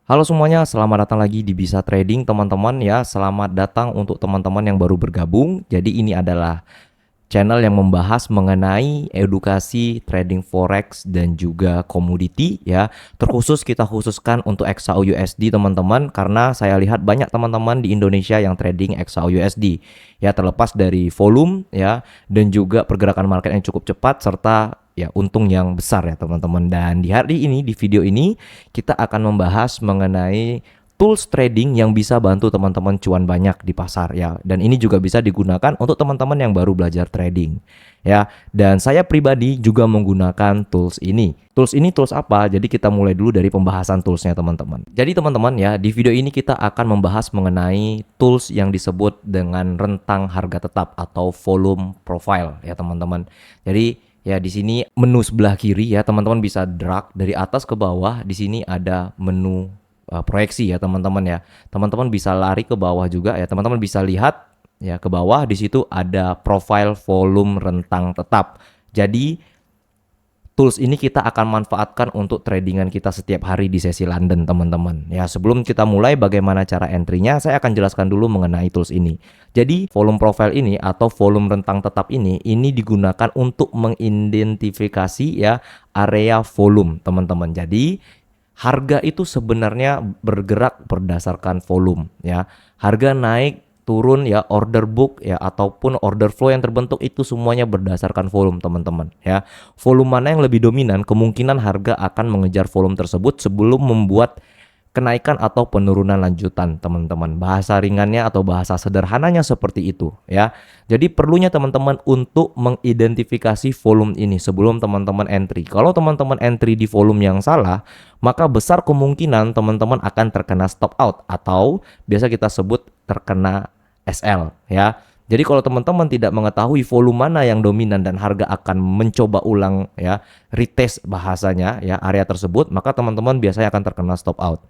Halo semuanya, selamat datang lagi di Bisa Trading teman-teman ya. Selamat datang untuk teman-teman yang baru bergabung. Jadi ini adalah channel yang membahas mengenai edukasi trading forex dan juga komoditi ya. Terkhusus kita khususkan untuk XAU USD teman-teman, karena saya lihat banyak teman-teman di Indonesia yang trading XAU USD. Ya, terlepas dari volume ya dan juga pergerakan market yang cukup cepat serta ya untung yang besar ya teman-teman. Dan di hari ini, di video ini kita akan membahas mengenai tools trading yang bisa bantu teman-teman cuan banyak di pasar ya. Dan ini juga bisa digunakan untuk teman-teman yang baru belajar trading ya. Dan saya pribadi juga menggunakan tools ini. Tools ini tools apa? Jadi kita mulai dulu dari pembahasan toolsnya teman-teman. Jadi teman-teman ya, di video ini kita akan membahas mengenai tools yang disebut dengan rentang harga tetap atau volume profile ya teman-teman. Jadi ya di sini menu sebelah kiri ya teman-teman bisa drag dari atas ke bawah. Di sini ada menu proyeksi ya teman-teman ya. Teman-teman bisa lari ke bawah juga ya. Teman-teman bisa lihat ya ke bawah, di situ ada profile volume rentang tetap. Jadi tools ini kita akan manfaatkan untuk tradingan kita setiap hari di sesi London teman-teman. Ya, sebelum kita mulai bagaimana cara entry-nya, saya akan jelaskan dulu mengenai tools ini. Jadi volume profile ini atau volume rentang tetap ini digunakan untuk mengidentifikasi ya area volume teman-teman. Jadi harga itu sebenarnya bergerak berdasarkan volume ya. Harga naik turun ya, order book ya ataupun order flow yang terbentuk itu semuanya berdasarkan volume teman-teman ya. Volume mana yang lebih dominan, kemungkinan harga akan mengejar volume tersebut sebelum membuat kenaikan atau penurunan lanjutan teman-teman. Bahasa ringannya atau bahasa sederhananya seperti itu ya. Jadi perlunya teman-teman untuk mengidentifikasi volume ini sebelum teman-teman entry. Kalau teman-teman entry di volume yang salah, maka besar kemungkinan teman-teman akan terkena stop out atau biasa kita sebut terkena SL ya. Jadi kalau teman-teman tidak mengetahui volume mana yang dominan dan harga akan mencoba ulang ya, retest bahasanya ya area tersebut, maka teman-teman biasanya akan terkena stop out.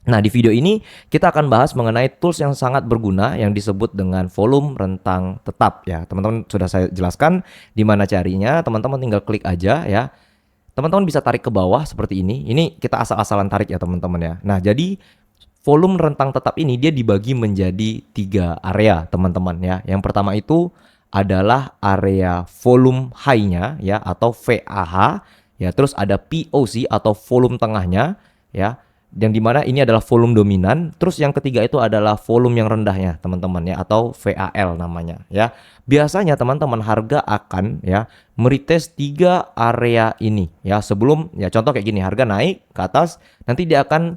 Nah, di video ini kita akan bahas mengenai tools yang sangat berguna yang disebut dengan volume rentang tetap ya. Teman-teman sudah saya jelaskan di mana carinya, teman-teman tinggal klik aja ya. Teman-teman bisa tarik ke bawah seperti ini. Ini kita asal-asalan tarik ya teman-teman ya. Nah, jadi volume rentang tetap ini dia dibagi menjadi 3 area teman-teman ya. Yang pertama itu adalah area volume high-nya ya atau VAH ya. Terus ada POC atau volume tengahnya ya, yang dimana ini adalah volume dominan. Terus yang ketiga itu adalah volume yang rendahnya teman-teman ya, atau VAL namanya ya. Biasanya teman-teman harga akan ya meretest 3 area ini ya sebelum ya, contoh kayak gini, harga naik ke atas, nanti dia akan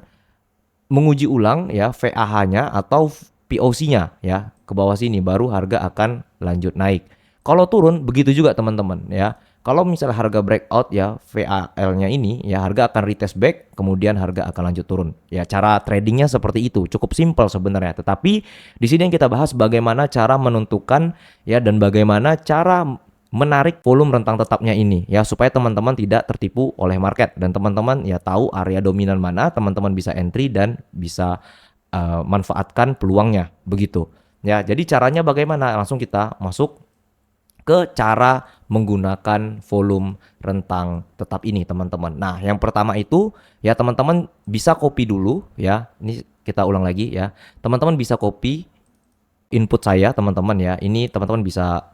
menguji ulang ya VAH-nya atau POC-nya ya ke bawah sini, baru harga akan lanjut naik. Kalau turun begitu juga teman-teman ya. Kalau misalnya harga breakout ya VAL-nya ini ya, harga akan retest back, kemudian harga akan lanjut turun. Ya, cara tradingnya seperti itu, cukup simpel sebenarnya. Tetapi di sini yang kita bahas bagaimana cara menentukan ya dan bagaimana cara menarik volume rentang tetapnya ini ya, supaya teman-teman tidak tertipu oleh market dan teman-teman ya tahu area dominan mana, teman-teman bisa entry dan bisa manfaatkan peluangnya begitu. Ya, jadi caranya bagaimana? Langsung kita masuk ke cara menggunakan volume rentang tetap ini teman-teman. Nah, yang pertama itu ya teman-teman bisa copy dulu ya. Ini kita ulang lagi ya. Teman-teman bisa copy input saya teman-teman ya. Ini teman-teman bisa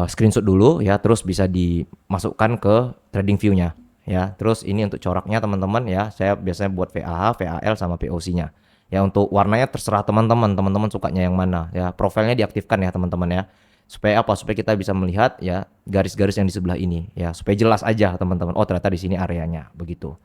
screenshot dulu ya, terus bisa dimasukkan ke trading view-nya ya. Terus ini untuk coraknya teman-teman ya. Saya biasanya buat VAH, VAL sama POC-nya. Ya, untuk warnanya terserah teman-teman. Teman-teman sukanya yang mana ya. Profilnya diaktifkan ya teman-teman ya. Supaya apa? Supaya kita bisa melihat ya garis-garis yang di sebelah ini ya, supaya jelas aja teman-teman. Oh, ternyata di sini areanya begitu.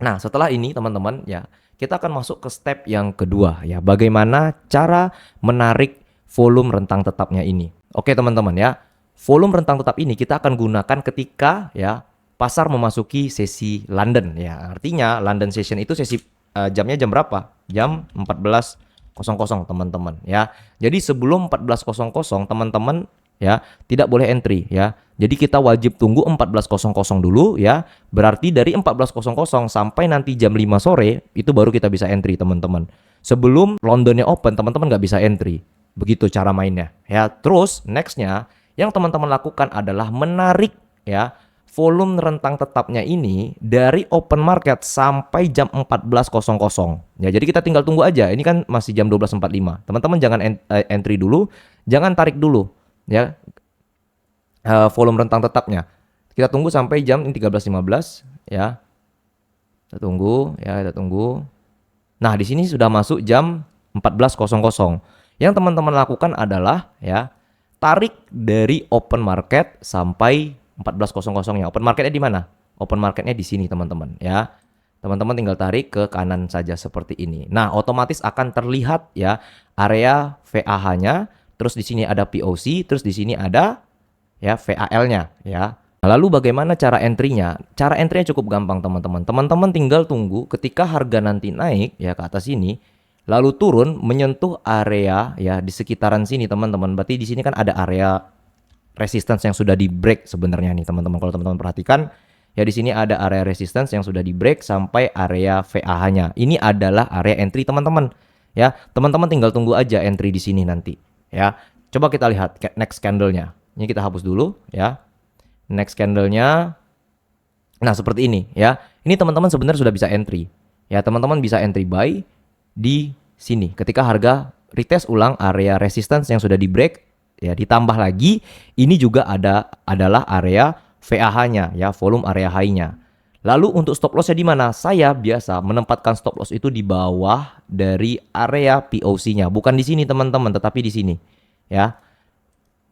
Nah, setelah ini teman-teman ya, kita akan masuk ke step yang kedua ya, bagaimana cara menarik volume rentang tetapnya ini. Oke teman-teman ya, volume rentang tetap ini kita akan gunakan ketika ya pasar memasuki sesi London ya. Artinya London session itu sesi jamnya jam berapa? Jam 14.00 teman-teman ya. Jadi sebelum 14.00 teman-teman ya tidak boleh entry ya. Jadi kita wajib tunggu 14.00 dulu ya. Berarti dari 14.00 sampai nanti jam 5 sore itu baru kita bisa entry teman-teman. Sebelum Londonnya open teman-teman nggak bisa entry. Begitu cara mainnya ya. Terus nextnya yang teman-teman lakukan adalah menarik ya volume rentang tetapnya ini dari open market sampai jam 14.00. Ya, jadi kita tinggal tunggu aja. Ini kan masih jam 12.45. Teman-teman jangan entry dulu, jangan tarik dulu ya. Volume rentang tetapnya. Kita tunggu sampai jam 13.15 ya. Kita tunggu ya, kita tunggu. Nah, di sini sudah masuk jam 14.00. Yang teman-teman lakukan adalah ya, tarik dari open market sampai 14.00-nya. Open marketnya di mana? Open marketnya di sini, teman-teman ya. Teman-teman tinggal tarik ke kanan saja seperti ini. Nah, otomatis akan terlihat ya area VAH-nya, terus di sini ada POC, terus di sini ada ya VAL-nya ya. Lalu bagaimana cara entry-nya? Cara entry-nya cukup gampang, teman-teman. Teman-teman tinggal tunggu ketika harga nanti naik ya ke atas sini, lalu turun menyentuh area ya di sekitaran sini, teman-teman. Berarti di sini kan ada area resistance yang sudah di break sebenarnya nih, teman-teman. Kalau teman-teman perhatikan ya, di sini ada area resistance yang sudah di break sampai area VAH-nya. Ini adalah area entry, teman-teman. Ya, teman-teman tinggal tunggu aja entry di sini nanti ya. Coba kita lihat next candle-nya. Ini kita hapus dulu ya. Next candle-nya. Nah, seperti ini ya. Ini teman-teman sebenarnya sudah bisa entry. Ya, teman-teman bisa entry buy di sini. Ketika harga retest ulang area resistance yang sudah di break ya, ditambah lagi ini juga adalah area VAH-nya ya, volume area high-nya. Lalu untuk stop loss-nya di mana? Saya biasa menempatkan stop loss itu di bawah dari area POC-nya. Bukan di sini, teman-teman, tetapi di sini ya.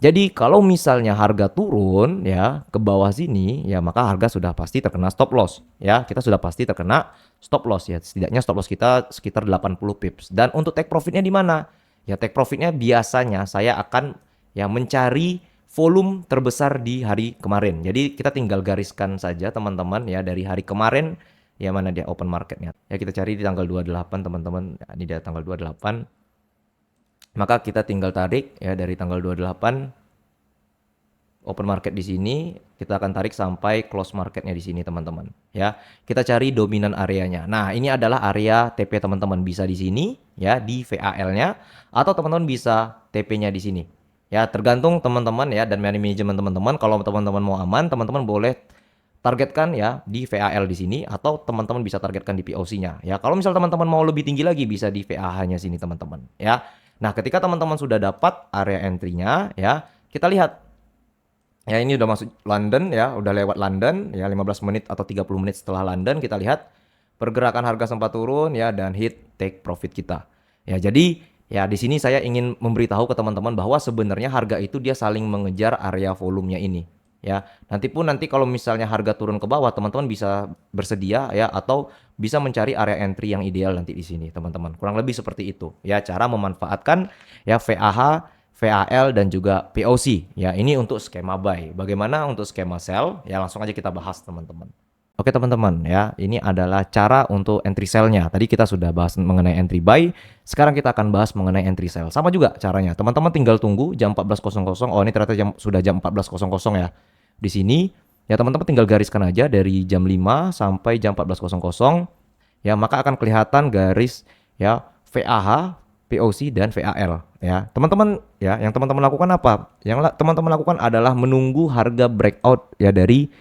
Jadi kalau misalnya harga turun ya ke bawah sini ya, maka harga sudah pasti terkena stop loss ya. Kita sudah pasti terkena stop loss ya. Setidaknya stop loss kita sekitar 80 pips. Dan untuk take profitnya di mana? Ya, take profitnya biasanya saya akan ya mencari volume terbesar di hari kemarin. Jadi kita tinggal gariskan saja, teman-teman ya, dari hari kemarin ya, mana dia open marketnya. Ya, kita cari di tanggal 28, teman-teman. Ya, ini dia tanggal 28. Maka kita tinggal tarik ya dari tanggal 28 open market di sini, kita akan tarik sampai close marketnya di sini, teman-teman ya. Kita cari dominan areanya. Nah, ini adalah area TP, teman-teman. Bisa di sini ya, di VAL-nya, atau teman-teman bisa TP-nya di sini. Ya, tergantung teman-teman ya dan manajemen teman-teman. Kalau teman-teman mau aman, teman-teman boleh targetkan ya di VAL di sini, atau teman-teman bisa targetkan di POC-nya. Ya, kalau misal teman-teman mau lebih tinggi lagi, bisa di VAH-nya sini, teman-teman ya. Nah, ketika teman-teman sudah dapat area entry-nya ya, kita lihat ya, ini udah masuk London ya, udah lewat London ya, 15 menit atau 30 menit setelah London kita lihat pergerakan harga sempat turun ya dan hit take profit kita. Ya, jadi ya di sini saya ingin memberitahu ke teman-teman bahwa sebenarnya harga itu dia saling mengejar area volumenya ini. Ya, nanti kalau misalnya harga turun ke bawah, teman-teman bisa bersedia ya, atau bisa mencari area entry yang ideal nanti di sini, teman-teman. Kurang lebih seperti itu ya, cara memanfaatkan ya VAH, VAL dan juga POC ya. Ini untuk skema buy. Bagaimana untuk skema sell? Ya, langsung aja kita bahas, teman-teman. Oke, teman-teman ya, ini adalah cara untuk entry sell-nya. Tadi kita sudah bahas mengenai entry buy, sekarang kita akan bahas mengenai entry sell. Sama juga caranya. Teman-teman tinggal tunggu jam 14.00. Oh, ini ternyata sudah jam 14.00 ya. Di sini ya, teman-teman tinggal gariskan aja dari jam 5 sampai jam 14.00 ya, maka akan kelihatan garis ya VAH, POC dan VAL ya. Teman-teman ya, yang teman-teman lakukan apa? Yang teman-teman lakukan adalah menunggu harga breakout ya dari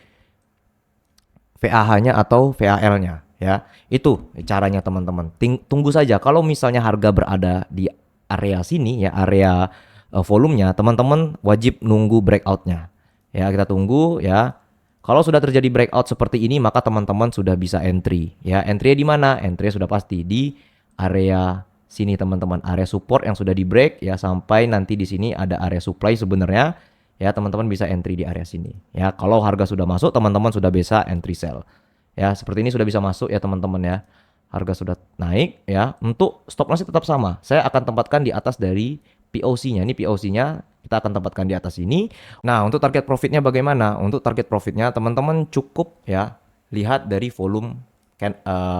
VAH-nya atau VAL-nya ya. Itu caranya, teman-teman. Tunggu saja. Kalau misalnya harga berada di area sini ya, area volumenya, teman-teman wajib nunggu breakout-nya. Ya, kita tunggu ya. Kalau sudah terjadi breakout seperti ini, maka teman-teman sudah bisa entry ya. Entry-nya di mana? Entry-nya sudah pasti di area sini, teman-teman. Area support yang sudah di break ya, sampai nanti di sini ada area supply sebenarnya. Ya, teman-teman bisa entry di area sini. Ya, kalau harga sudah masuk, teman-teman sudah bisa entry sell. Ya, seperti ini sudah bisa masuk ya, teman-teman ya. Harga sudah naik ya. Untuk stop loss tetap sama. Saya akan tempatkan di atas dari POC-nya. Ini POC-nya kita akan tempatkan di atas ini. Nah, untuk target profitnya bagaimana? Untuk target profitnya, teman-teman cukup ya lihat dari volume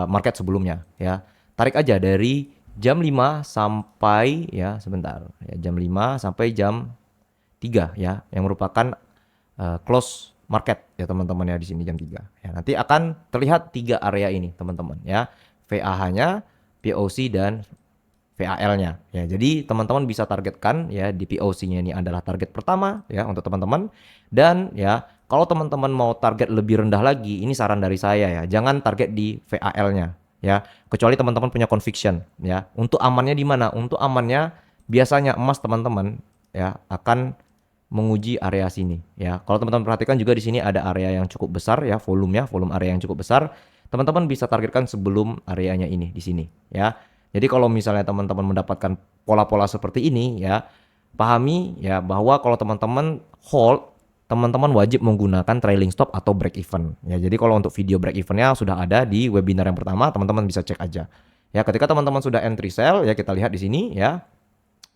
market sebelumnya ya. Tarik aja dari jam 5 sampai ya, sebentar. Ya, jam 5 sampai jam 3 ya, yang merupakan close market ya, teman-teman ya, di sini jam 3. Ya, nanti akan terlihat 3 area ini, teman-teman ya. VAH-nya, POC dan VAL-nya. Ya, jadi teman-teman bisa targetkan ya, di POC-nya ini adalah target pertama ya untuk teman-teman, dan ya Kalau teman-teman mau target lebih rendah lagi, ini saran dari saya ya, jangan target di VAL-nya ya, kecuali teman-teman punya conviction ya. Untuk amannya di mana? Untuk amannya biasanya emas teman-teman ya akan menguji area sini ya. Kalau teman-teman perhatikan juga di sini ada area yang cukup besar ya, volume area yang cukup besar. Teman-teman bisa targetkan sebelum areanya ini di sini ya. Jadi kalau misalnya teman-teman mendapatkan pola-pola seperti ini ya, pahami ya bahwa kalau teman-teman hold, teman-teman wajib menggunakan trailing stop atau break even ya. Jadi kalau untuk video break evennya sudah ada di webinar yang pertama, teman-teman bisa cek aja ya. Ketika teman-teman sudah entry sell ya, kita lihat di sini ya,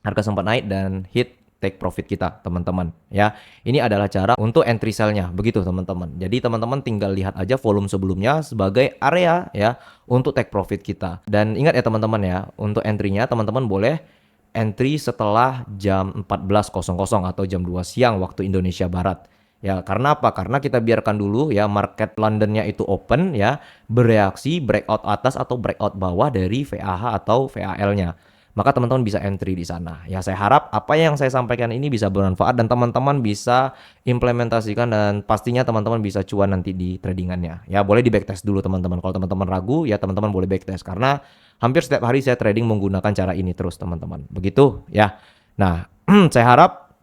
harga sempat naik dan hit take profit kita teman-teman ya. Ini adalah cara untuk entry sell-nya begitu teman-teman. Jadi teman-teman tinggal lihat aja volume sebelumnya sebagai area ya untuk take profit kita. Dan ingat ya teman-teman ya, untuk entry-nya teman-teman boleh entry setelah jam 14.00 atau jam 2 siang waktu Indonesia Barat. Ya, karena apa? Karena kita biarkan dulu ya market Londonnya itu open ya, bereaksi breakout atas atau breakout bawah dari VAH atau VAL-nya. Maka teman-teman bisa entry di sana. Ya, saya harap apa yang saya sampaikan ini bisa bermanfaat dan teman-teman bisa implementasikan, dan pastinya teman-teman bisa cuan nanti di tradingannya. Ya, boleh di backtest dulu teman-teman. Kalau teman-teman ragu, ya teman-teman boleh backtest karena hampir setiap hari saya trading menggunakan cara ini terus teman-teman. Begitu ya. Nah, saya harap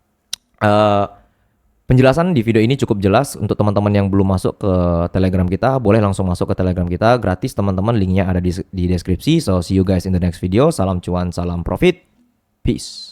penjelasan di video ini cukup jelas. Untuk teman-teman yang belum masuk ke Telegram kita, boleh langsung masuk ke Telegram kita gratis teman-teman, linknya ada di deskripsi. So see you guys in the next video. Salam cuan, salam profit, peace.